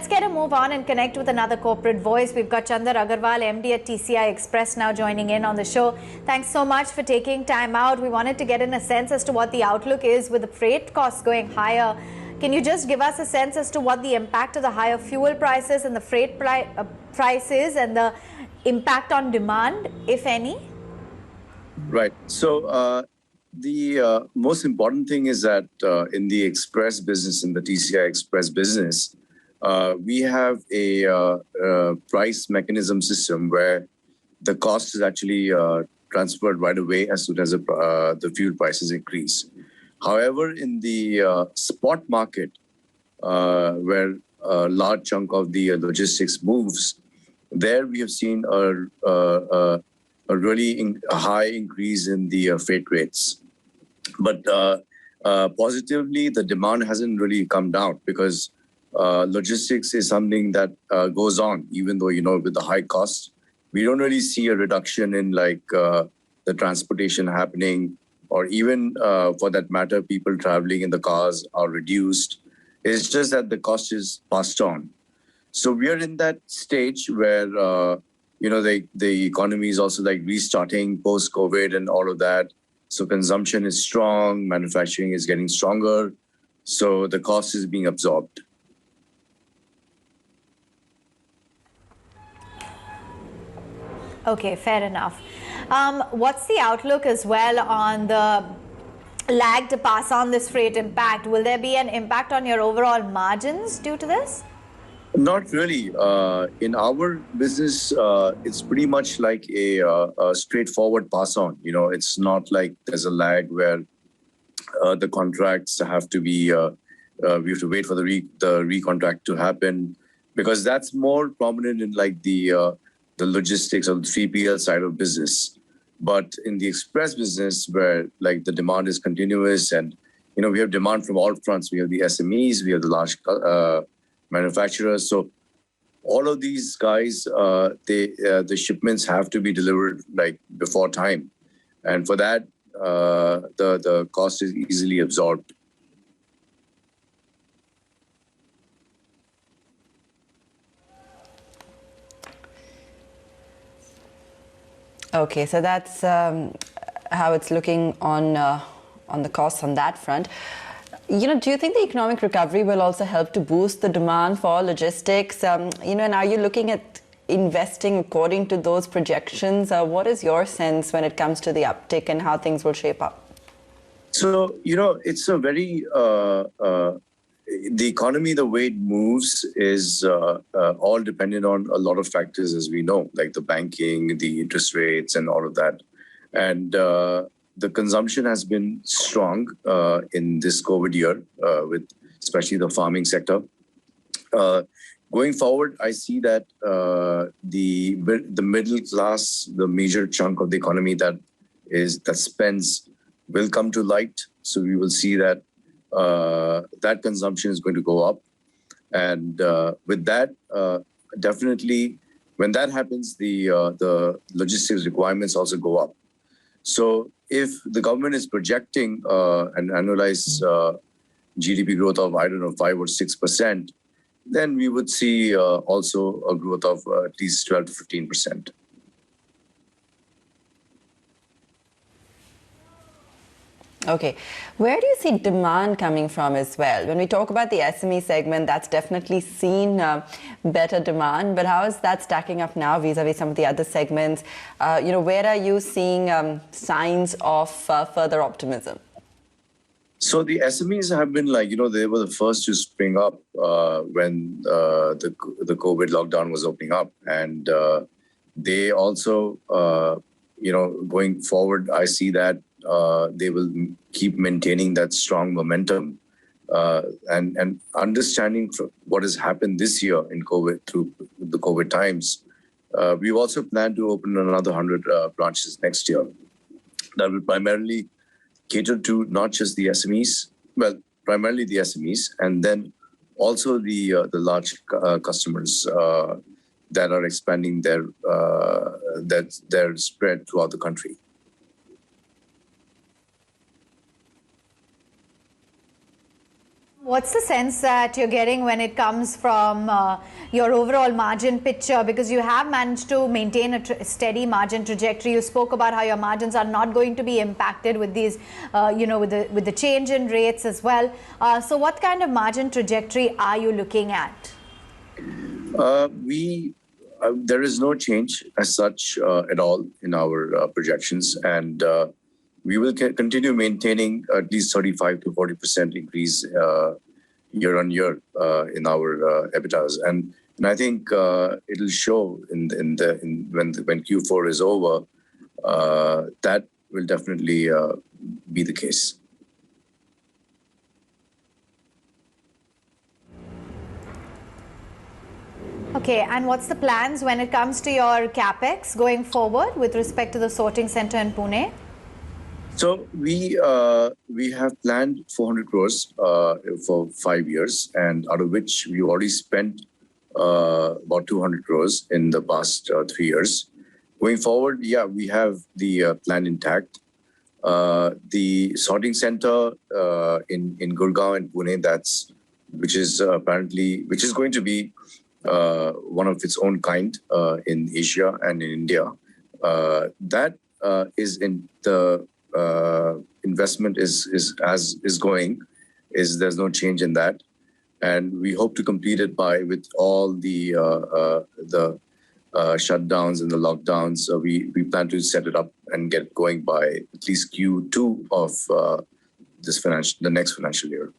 let's get a move on and connect with another corporate voice. We've got Chandar Agarwal, MD at TCI Express, now joining in on the show. Thanks so much for taking time out. We wanted to get in a sense as to what the outlook is with the freight costs going higher. Can you just give us a sense as to what the impact of the higher fuel prices and the freight prices and the impact on demand, if any? Right. So the most important thing is that in the express business, in the TCI Express business, we have a price mechanism system where the cost is actually transferred right away as soon as the fuel prices increase. However, in the spot market, where a large chunk of the logistics moves, there we have seen a really high increase in the freight rates. But positively, the demand hasn't really come down because logistics is something that goes on, even though, with the high costs, we don't really see a reduction in the transportation happening, or even for that matter, people traveling in the cars are reduced. It's just that the cost is passed on. So we are in that stage where, the economy is also restarting post-COVID and all of that. So consumption is strong, manufacturing is getting stronger. So the cost is being absorbed. Okay, fair enough. What's the outlook as well on the lag to pass on this freight impact? Will there be an impact on your overall margins due to this? Not really. In our business, it's pretty much like a straightforward pass on. It's not like there's a lag where the contracts have to be, we have to wait for the recontract to happen, because that's more prominent in the logistics or the 3PL side of business. But in the express business, where the demand is continuous, and we have demand from all fronts. We have the SMEs, we have the large manufacturers. So all of these guys, the shipments have to be delivered before time, and for that, the cost is easily absorbed. Okay, so that's how it's looking on the costs on that front. Do you think the economic recovery will also help to boost the demand for logistics? And are you looking at investing according to those projections? What is your sense when it comes to the uptick and how things will shape up? So, it's a very, the economy, the way it moves is all dependent on a lot of factors, as we know, like the banking, the interest rates and all of that. And the consumption has been strong in this COVID year, with especially the farming sector. Going forward, I see that the middle class, the major chunk of the economy that spends, will come to light. So we will see that that consumption is going to go up, and with that, definitely, when that happens, the logistics requirements also go up. So if the government is projecting an annualized GDP growth of, 5 or 6%, then we would see also a growth of at least 12 to 15%. Okay. Where do you see demand coming from as well? When we talk about the SME segment, that's definitely seen better demand, but how is that stacking up now vis-a-vis some of the other segments? Where are you seeing signs of further optimism? So the SMEs have been they were the first to spring up when the COVID lockdown was opening up. And they also, going forward, I see that they will keep maintaining that strong momentum, and understanding what has happened this year in COVID, through the COVID times. We've also planned to open another 100 branches next year that will primarily cater to not just the SMEs, well, primarily the SMEs, and then also the large customers that are expanding their spread throughout the country. What's the sense that you're getting when it comes from your overall margin picture? Because you have managed to maintain a steady margin trajectory. You spoke about how your margins are not going to be impacted with these, with the change in rates as well. So, what kind of margin trajectory are you looking at? There is no change as such at all in our projections, and we will continue maintaining at least 35 to 40% increase year on year in our EBITDAs, and I think it'll show when Q4 is over. That will definitely be the case. Okay, and what's the plans when it comes to your capex going forward with respect to the sorting center in Pune? So we have planned 400 crores for 5 years, and out of which we already spent about 200 crores in the past 3 years. Going forward, yeah, we have the plan intact. The sorting center in Gurgaon and Pune, which is going to be one of its own kind in Asia and in India. That is in the investment is going. There's no change in that, and we hope to complete it with all the shutdowns and the lockdowns. So we plan to set it up and get going by at least Q2 of the next financial year.